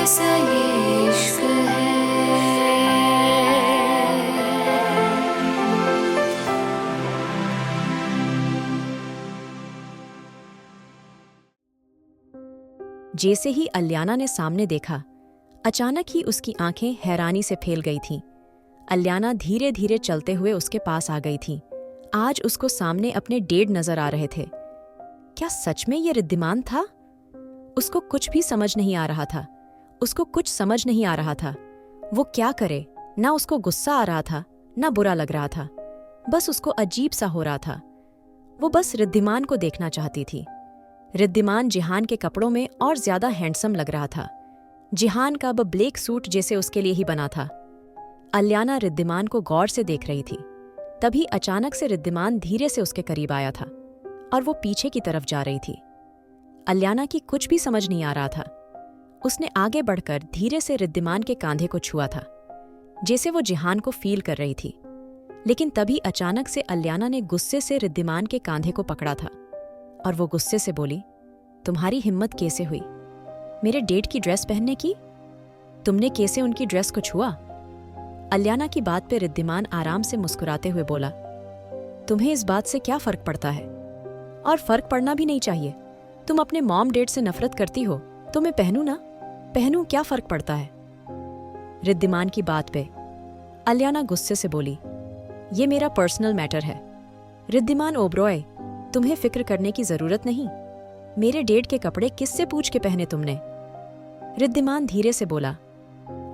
कैसा ये इश्क है। जैसे ही अलियाना ने सामने देखा, अचानक ही उसकी आंखें हैरानी से फैल गई थीं। अलियाना धीरे धीरे चलते हुए उसके पास आ गई थी। आज उसको सामने अपने डैड नजर आ रहे थे। क्या सच में ये रिद्धिमान था? उसको कुछ भी समझ नहीं आ रहा था। उसको कुछ समझ नहीं आ रहा था। वो क्या करे? ना उसको गुस्सा आ रहा था, ना बुरा लग रहा था। बस उसको अजीब सा हो रहा था। वो बस रिद्धिमान को देखना चाहती थी। रिद्धिमान जिहान के कपड़ों में और ज्यादा हैंडसम लग रहा था। जिहान का वो ब्लैक सूट जैसे उसके लिए ही बना था। अलियाना रिद्धिमान को गौर से देख रही थी। तभी अचानक से रिद्धिमान धीरे से उसके करीब आया था और वो पीछे की तरफ जा रही थी। अलियाना की कुछ भी समझ नहीं आ रहा था। उसने आगे बढ़कर धीरे से रिद्धिमान के कांधे को छुआ था, जैसे वो जिहान को फील कर रही थी। लेकिन तभी अचानक से अलियाना ने गुस्से से रिद्धिमान के कांधे को पकड़ा था और वो गुस्से से बोली, तुम्हारी हिम्मत कैसे हुई मेरे डैड की ड्रेस पहनने की? तुमने कैसे उनकी ड्रेस को छुआ? अलियाना की बात पे रिद्धिमान आराम से मुस्कुराते हुए बोला, तुम्हें इस बात से क्या फर्क पड़ता है? और फर्क पड़ना भी नहीं चाहिए। तुम अपने मॉम डैड से नफरत करती हो तो मैं पहनूं ना? पहनूं, क्या फर्क पड़ता है? रिद्धिमान की बात पे अलियाना गुस्से से बोली, ये मेरा पर्सनल मैटर है। रिद्धिमान ओबरॉय, तुम्हें फिक्र करने की जरूरत नहीं। मेरे डैड के कपड़े किससे पूछ के पहने तुमने? रिद्धिमान धीरे से बोला,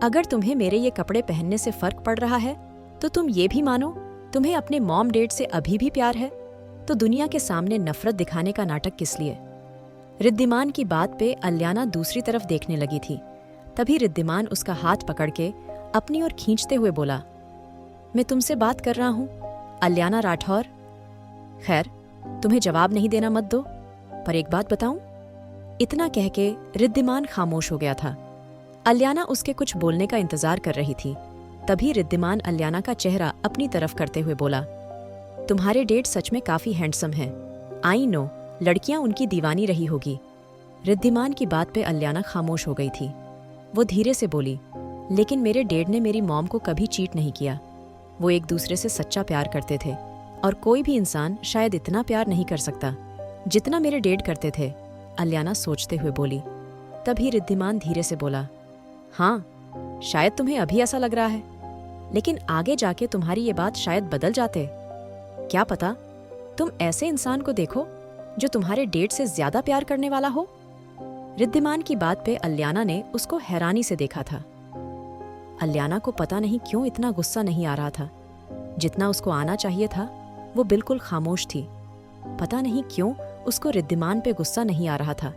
अगर तुम्हें मेरे ये कपड़े पहनने से फर्क पड़ रहा है तो तुम ये भी मानो तुम्हें अपने मॉम डैड से अभी भी प्यार है, तो दुनिया के सामने नफरत दिखाने का नाटक किस लिए? रिद्धिमान की बात पे अलियाना दूसरी तरफ देखने लगी थी। तभी रिद्धिमान उसका हाथ पकड़ के अपनी ओर खींचते हुए बोला, मैं तुमसे बात कर रहा हूं, अलियाना राठौर। खैर, तुम्हें जवाब नहीं देना मत दो, पर एक बात बताऊं? इतना कह के रिद्धिमान खामोश हो गया था। अलियाना उसके कुछ बोलने का इंतजार कर रही थी। तभी रिद्धिमान अलियाना का चेहरा अपनी तरफ करते हुए बोला, तुम्हारे डैड सच में काफी हैंडसम हैं। आई नो, लड़कियां उनकी दीवानी रही होगी। रिद्धिमान की बात पे अलियाना खामोश हो गई थी। वो धीरे से बोली, लेकिन मेरे डैड ने मेरी मॉम को कभी चीट नहीं किया। वो एक दूसरे से सच्चा प्यार करते थे और कोई भी इंसान शायद इतना प्यार नहीं कर सकता जितना मेरे डैड करते थे, अलियाना सोचते हुए बोली। तभी रिद्धिमान धीरे से बोला, हाँ, शायद तुम्हें अभी ऐसा लग रहा है, लेकिन आगे जाके तुम्हारी ये बात शायद बदल जाते। क्या पता, तुम ऐसे इंसान को देखो जो तुम्हारे डैड से ज्यादा प्यार करने वाला हो। रिद्धिमान की बात पे अलियाना ने उसको हैरानी से देखा था। अलियाना को पता नहीं क्यों इतना गुस्सा नहीं आ रहा था। जितना उसको आना चाहिए था वो बिल्कुल खामोश थी। पता नहीं क्यों उसको रिद्धिमान पे गुस्सा नहीं आ रहा था,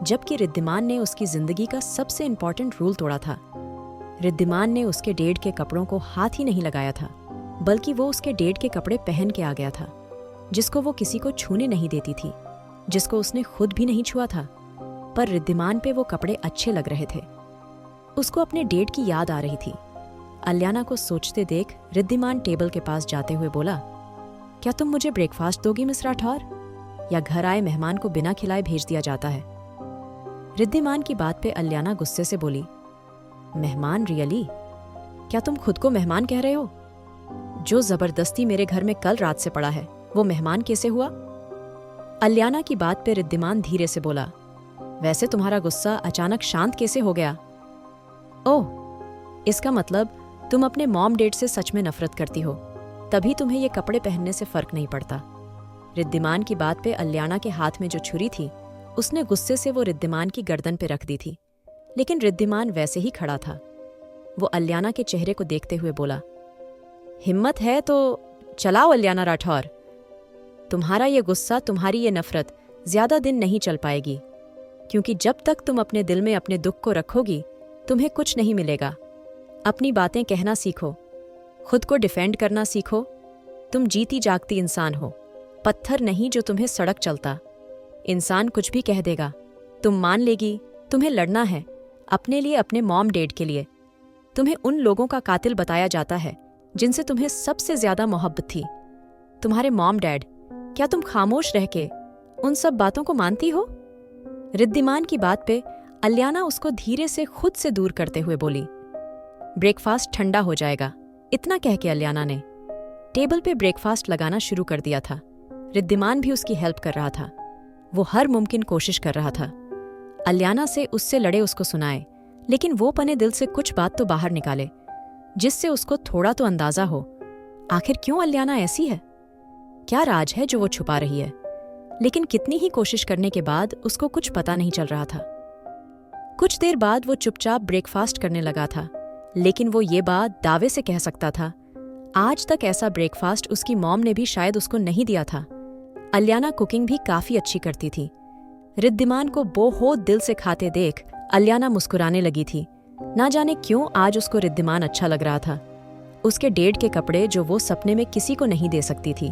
जबकि रिद्धिमान ने उसकी जिंदगी का सबसे इंपॉर्टेंट रूल तोड़ा था। रिद्धिमान ने उसके डैड के कपड़ों को हाथ ही नहीं लगाया था, बल्कि वो उसके डैड के कपड़े पहन के आ गया था, जिसको वो किसी को छूने नहीं देती थी, जिसको उसने खुद भी नहीं छुआ था। पर रिद्धिमान पे वो कपड़े अच्छे लग रहे थे। उसको अपने डैड की याद आ रही थी। अलियाना को सोचते देख रिद्धिमान टेबल के पास जाते हुए बोला, क्या तुम मुझे ब्रेकफास्ट दोगी मिस राठौर, या घर आए मेहमान को बिना खिलाए भेज दिया जाता है? रिद्धिमान की बात पे अलियाना गुस्से से बोली, मेहमान रियली? क्या तुम खुद को मेहमान कह रहे हो? जो जबरदस्ती मेरे घर में कल रात से पड़ा है वो मेहमान कैसे हुआ? अलियाना की बात पे रिद्धिमान धीरे से बोला, वैसे तुम्हारा गुस्सा अचानक शांत कैसे हो गया? ओह, इसका मतलब तुम अपने मॉम डैड से सच में नफरत करती हो, तभी तुम्हें ये कपड़े पहनने से फर्क नहीं पड़ता। रिद्धिमान की बात पे अलियाना के हाथ में जो छुरी थी उसने गुस्से से वो रिद्धिमान की गर्दन पे रख दी थी, लेकिन रिद्धिमान वैसे ही खड़ा था। वो अलियाना के चेहरे को देखते हुए बोला, हिम्मत है तो चलाओ अलियाना राठौर। तुम्हारा ये गुस्सा, तुम्हारी ये नफरत ज्यादा दिन नहीं चल पाएगी, क्योंकि जब तक तुम अपने दिल में अपने दुख को रखोगी तुम्हें कुछ नहीं मिलेगा। अपनी बातें कहना सीखो, खुद को डिफेंड करना सीखो। तुम जीती जागती इंसान हो, पत्थर नहीं जो तुम्हें सड़क चलता। इंसान कुछ भी कह देगा, तुम मान लेगी। तुम्हें लड़ना है अपने लिए, अपने मॉम डैड के लिए। तुम्हें उन लोगों का कातिल बताया जाता है जिनसे तुम्हें सबसे ज्यादा मोहब्बत थी, तुम्हारे मॉम डैड। क्या तुम खामोश रह के उन सब बातों को मानती हो? रिद्धिमान की बात पे अलियाना उसको धीरे से खुद से दूर करते हुए बोली, ब्रेकफास्ट ठंडा हो जाएगा। इतना कह के अलियाना ने टेबल पे ब्रेकफास्ट लगाना शुरू कर दिया था। रिद्धिमान भी उसकी हेल्प कर रहा था। वो हर मुमकिन कोशिश कर रहा था अलियाना से उससे लड़े उसको सुनाए, लेकिन वो पने दिल से कुछ बात तो बाहर निकाले जिससे उसको थोड़ा तो अंदाजा हो आखिर क्यों अलियाना ऐसी है, क्या राज है जो वो छुपा रही है। लेकिन कितनी ही कोशिश करने के बाद उसको कुछ पता नहीं चल रहा था। कुछ देर बाद वो चुपचाप ब्रेकफास्ट करने लगा था, लेकिन वो ये बात दावे से कह सकता था आज तक ऐसा ब्रेकफास्ट उसकी मॉम ने भी शायद उसको नहीं दिया था। अलियाना कुकिंग भी काफी अच्छी करती थी। रिद्धिमान को बहुत दिल से खाते देख अलियाना मुस्कुराने लगी थी। ना जाने क्यों आज उसको रिद्धिमान अच्छा लग रहा था। उसके डेड के कपड़े जो वो सपने में किसी को नहीं दे सकती थी,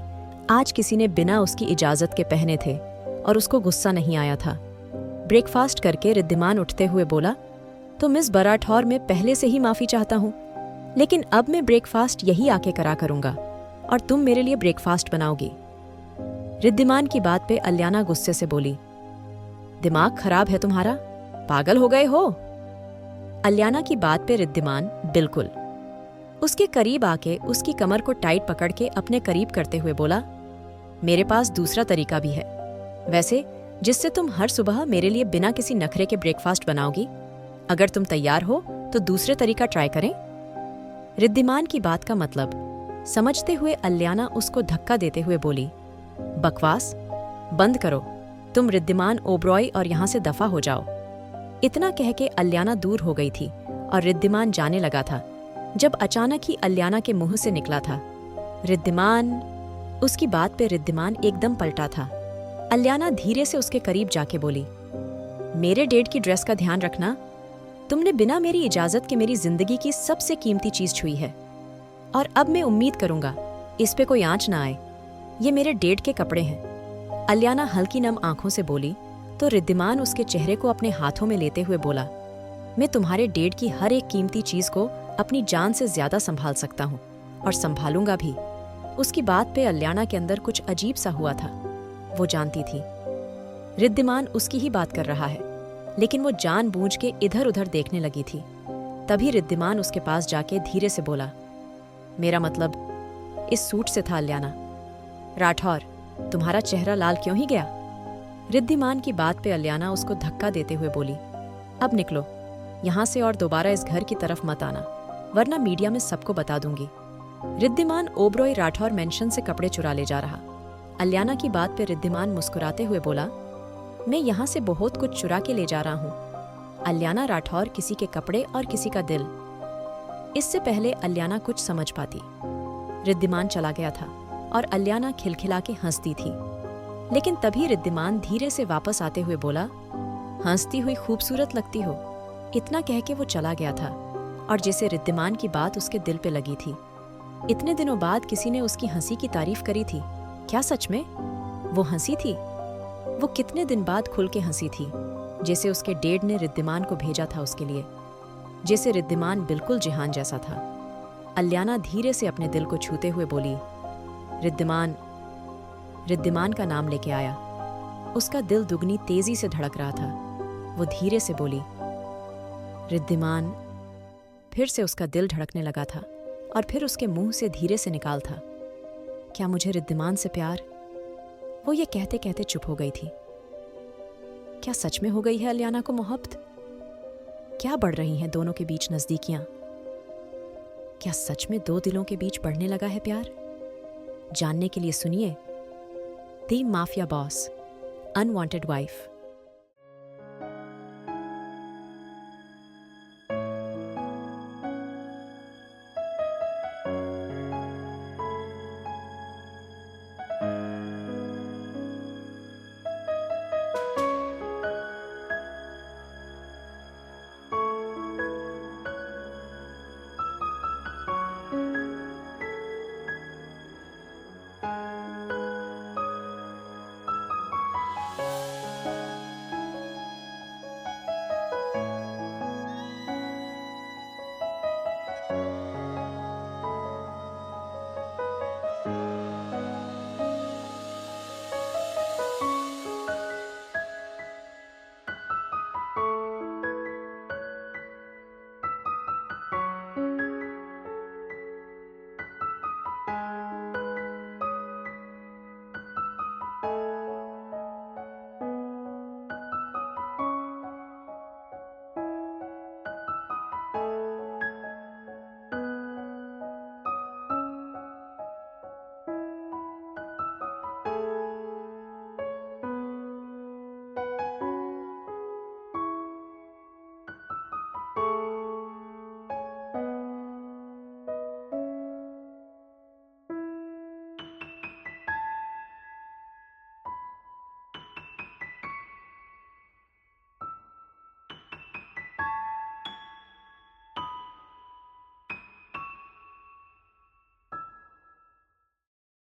आज किसी ने बिना उसकी इजाजत के पहने थे और उसको गुस्सा नहीं आया था। ब्रेकफास्ट करके रिद्धिमान उठते हुए बोला, तो मिस बराठौर मैं पहले से ही माफी चाहता हूँ, लेकिन अब मैं ब्रेकफास्ट यही आके करा करूंगा और तुम मेरे लिए ब्रेकफास्ट बनाओगी। रिद्धिमान की बात पे अलियाना गुस्से से बोली, दिमाग खराब है तुम्हारा, पागल हो गए हो। अलियाना की बात पे रिद्धिमान बिल्कुल उसके करीब आके उसकी कमर को टाइट पकड़ के अपने करीब करते हुए बोला, मेरे पास दूसरा तरीका भी है वैसे, जिससे तुम हर सुबह मेरे लिए बिना किसी नखरे के ब्रेकफास्ट बनाओगी। अगर तुम तैयार हो तो दूसरे तरीका ट्राई करें। रिद्धिमान की बात का मतलब समझते हुए अलियाना उसको धक्का देते हुए बोली, बकवास बंद करो, तुम रिद्धिमान ओब्रॉय और यहाँ से दफा हो जाओ। इतना कह के अलियाना दूर हो गई थी और रिद्धिमान जाने लगा था जब अचानक ही अलियाना के मुंह से निकला था, रिद्धिमान। उसकी बात पे रिद्धिमान एकदम पलटा था। अलियाना धीरे से उसके करीब जाके बोली, मेरे डेड की ड्रेस का ध्यान रखना, तुमने बिना मेरी इजाजत के मेरी जिंदगी की सबसे कीमती चीज छुई है और अब मैं उम्मीद करूंगा इस पे कोई आंच ना आए। ये मेरे डेड के कपड़े हैं। अलियाना हल्की नम आंखों से बोली तो रिद्धिमान उसके चेहरे को अपने हाथों में लेते हुए बोला, मैं तुम्हारे डेड की हर एक कीमती चीज को अपनी जान से ज्यादा संभाल सकता हूँ और संभालूंगा भी। उसकी बात पे अलियाना के अंदर कुछ अजीब सा हुआ था। वो जानती थी रिद्धिमान उसकी ही बात कर रहा है, लेकिन वो जानबूझ के इधर उधर देखने लगी थी। तभी रिद्धिमान उसके पास जाके धीरे से बोला, मेरा मतलब इस सूट से था अलियाना। राठौर, तुम्हारा चेहरा लाल क्यों ही गया। रिद्धिमान की बात पे अलियाना उसको धक्का देते हुए बोली, अब निकलो यहाँ से और दोबारा इस घर की तरफ मत आना, वरना मीडिया में सबको बता दूंगी। रिद्धिमान ओब्रॉय राठौर मेंशन से कपड़े चुरा ले जा रहा। अलियाना की बात पे रिद्धिमान मुस्कुराते हुए बोला, मैं यहाँ से बहुत कुछ चुरा के ले जा रहा हूँ। अलियाना राठौर किसी के कपड़े और किसी का दिल। इससे पहले अलियाना कुछ समझ पाती, रिद्धिमान चला गया था और अलियाना खिलखिला के हंसती थी। लेकिन तभी रिद्धिमान धीरे से वापस आते हुए बोला, हंसती हुई खूबसूरत लगती हो। इतना कह के वो चला गया था और जैसे रिद्धिमान की बात उसके दिल पे लगी थी। इतने दिनों बाद किसी ने उसकी हंसी की तारीफ करी थी। क्या सच में वो हंसी थी? वो कितने दिन बाद खुल के हंसी थी, जैसे उसके डेड ने रिद्धिमान को भेजा था उसके लिए, जैसे रिद्धिमान बिल्कुल जिहान जैसा था। अलियाना धीरे से अपने दिल को छूते हुए बोली, रिद्धिमान। रिद्धिमान का नाम लेके आया। उसका दिल दुगनी तेजी से धड़क रहा था। वो धीरे से बोली, रिद्धिमान। फिर से उसका दिल धड़कने लगा था और फिर उसके मुंह से धीरे से निकाल था, क्या मुझे रिद्धिमान से प्यार। वो ये कहते कहते चुप हो गई थी। क्या सच में हो गई है अलियाना को मोहब्बत? क्या बढ़ रही हैं दोनों के बीच नजदीकियां? क्या सच में दो दिलों के बीच बढ़ने लगा है प्यार? जानने के लिए सुनिए the mafia boss, unwanted wife.